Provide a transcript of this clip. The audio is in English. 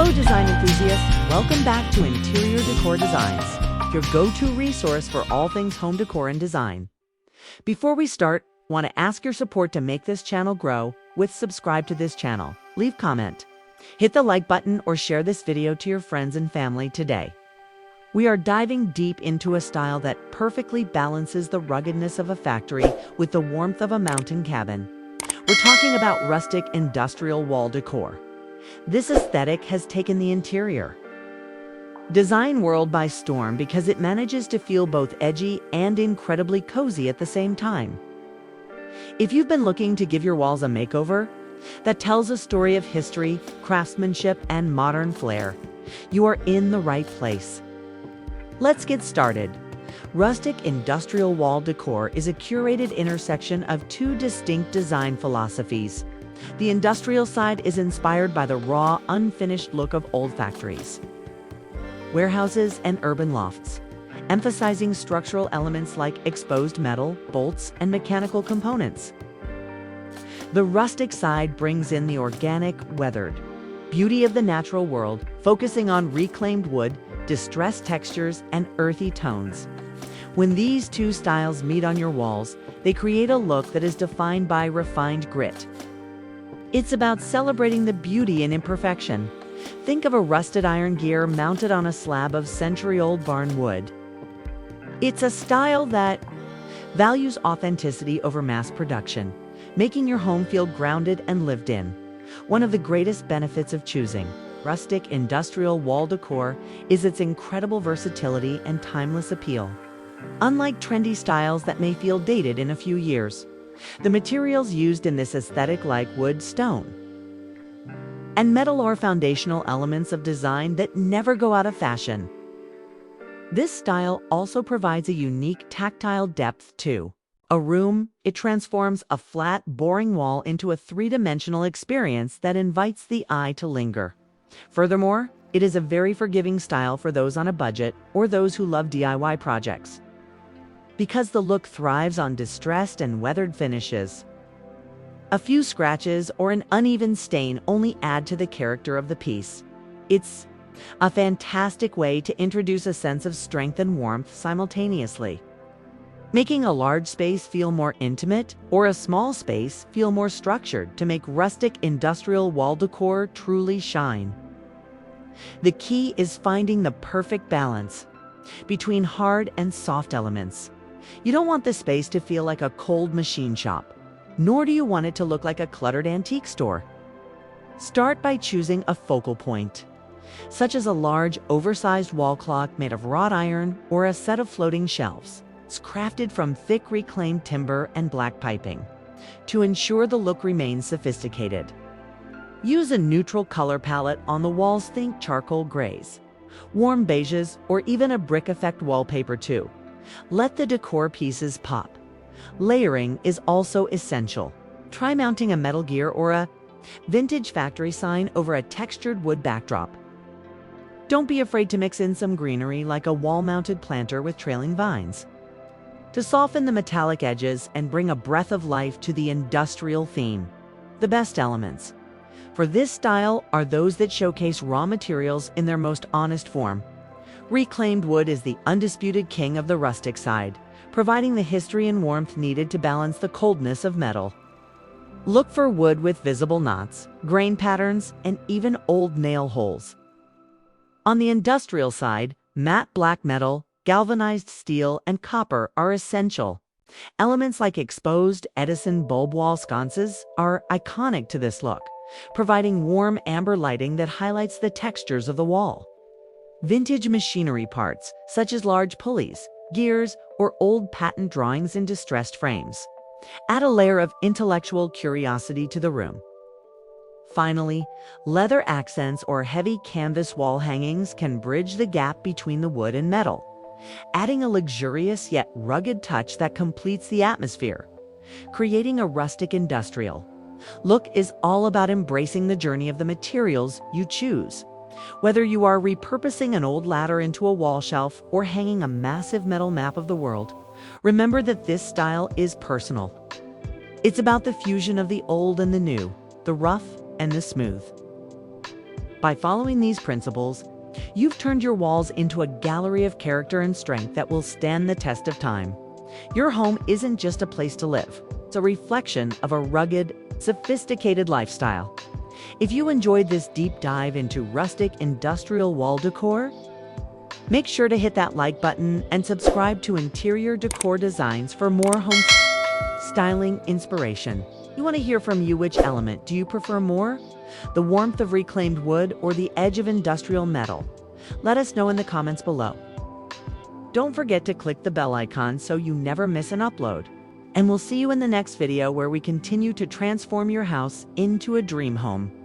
Hello design enthusiasts, welcome back to Interior Decor Designs, your go-to resource for all things home decor and design. Before we start, want to ask your support to make this channel grow with subscribe to this channel, leave comment, hit the like button or share this video to your friends and family today. We are diving deep into a style that perfectly balances the ruggedness of a factory with the warmth of a mountain cabin. We're talking about rustic industrial wall decor. This aesthetic has taken the interior design world by storm because it manages to feel both edgy and incredibly cozy at the same time. If you've been looking to give your walls a makeover that tells a story of history, craftsmanship, and modern flair, you are in the right place. Let's get started. Rustic industrial wall decor is a curated intersection of two distinct design philosophies. The industrial side is inspired by the raw, unfinished look of old factories, warehouses, and urban lofts, emphasizing structural elements like exposed metal, bolts, and mechanical components. The rustic side brings in the organic, weathered beauty of the natural world, focusing on reclaimed wood, distressed textures, and earthy tones. When these two styles meet on your walls, they create a look that is defined by refined grit. It's about celebrating the beauty in imperfection. Think of a rusted iron gear mounted on a slab of century-old barn wood. It's a style that values authenticity over mass production, making your home feel grounded and lived in. One of the greatest benefits of choosing rustic industrial wall decor is its incredible versatility and timeless appeal. Unlike trendy styles that may feel dated in a few years, the materials used in this aesthetic, like wood, stone, and metal, are foundational elements of design that never go out of fashion. This style also provides a unique tactile depth to a room. It transforms a flat, boring wall into a three-dimensional experience that invites the eye to linger. Furthermore, it is a very forgiving style for those on a budget or those who love DIY projects, because the look thrives on distressed and weathered finishes. A few scratches or an uneven stain only add to the character of the piece. It's a fantastic way to introduce a sense of strength and warmth simultaneously, making a large space feel more intimate or a small space feel more structured to make rustic industrial wall decor truly shine. The key is finding the perfect balance between hard and soft elements. You don't want the space to feel like a cold machine shop, nor do you want it to look like a cluttered antique store. Start by choosing a focal point, such as a large, oversized wall clock made of wrought iron or a set of floating shelves. It's crafted from thick reclaimed timber and black piping to ensure the look remains sophisticated. Use a neutral color palette on the walls. Think charcoal grays, warm beiges, or even a brick effect wallpaper too. Let the decor pieces pop. Layering is also essential. Try mounting a metal gear or a vintage factory sign over a textured wood backdrop. Don't be afraid to mix in some greenery, like a wall-mounted planter with trailing vines, to soften the metallic edges and bring a breath of life to the industrial theme. The best elements for this style are those that showcase raw materials in their most honest form. Reclaimed wood is the undisputed king of the rustic side, providing the history and warmth needed to balance the coldness of metal. Look for wood with visible knots, grain patterns, and even old nail holes. On the industrial side, matte black metal, galvanized steel, and copper are essential. Elements like exposed Edison bulb wall sconces are iconic to this look, providing warm amber lighting that highlights the textures of the wall. Vintage machinery parts, such as large pulleys, gears, or old patent drawings in distressed frames, add a layer of intellectual curiosity to the room. Finally, leather accents or heavy canvas wall hangings can bridge the gap between the wood and metal, adding a luxurious yet rugged touch that completes the atmosphere. Creating a rustic industrial look is all about embracing the journey of the materials you choose. Whether you are repurposing an old ladder into a wall shelf or hanging a massive metal map of the world, remember that this style is personal. It's about the fusion of the old and the new, the rough and the smooth. By following these principles, you've turned your walls into a gallery of character and strength that will stand the test of time. Your home isn't just a place to live, it's a reflection of a rugged, sophisticated lifestyle. If you enjoyed this deep dive into rustic industrial wall decor, make sure to hit that like button and subscribe to Interior Decor Designs for more home styling inspiration. We want to hear from you. Which element do you prefer more? The warmth of reclaimed wood or the edge of industrial metal? Let us know in the comments below. Don't forget to click the bell icon so you never miss an upload. And we'll see you in the next video where we continue to transform your house into a dream home.